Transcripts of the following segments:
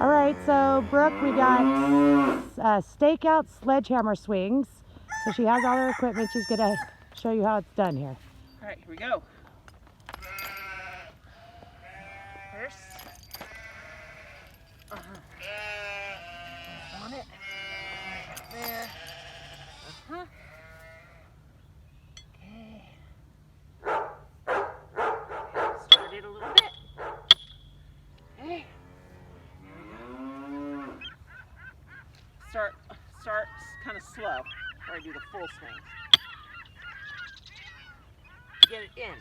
All right, so Brooke, we got Stakeout sledgehammer swings. So she has all her equipment. She's gonna show you how it's done here. All right, here we go. First. On it. Right there. Okay. Start it a little bit. Okay. Start kind of slow before I do the full swing. Get it in.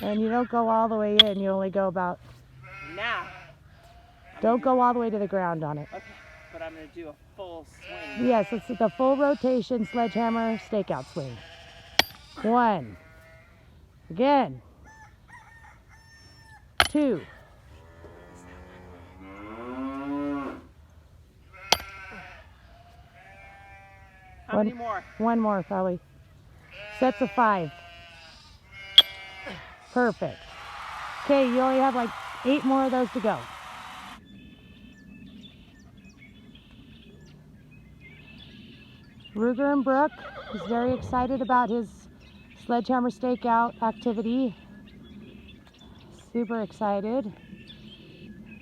And you don't go all the way in. You only go about. Now. Don't go all the way to the ground on it. Okay, but I'm going to do a full swing. Yes, it's the full rotation sledgehammer stakeout swing. 1. Again. 2. How many more? 1 more, probably. Sets of 5. Perfect. Okay, you only have like 8 more of those to go. Ruger and Brooke is very excited about his sledgehammer stakeout activity. Super excited.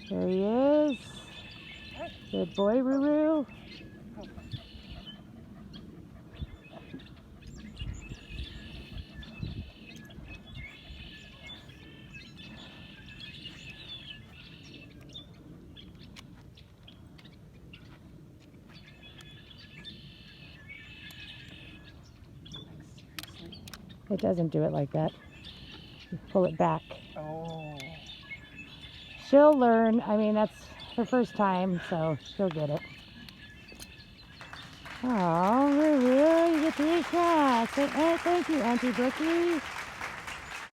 There he is. Good boy, Ruru. It doesn't do it like that. You pull it back. Oh. She'll learn. I mean, that's her first time, so she'll get it. Oh, Ruru, you get 3 shots. Thank you, Auntie Brookie.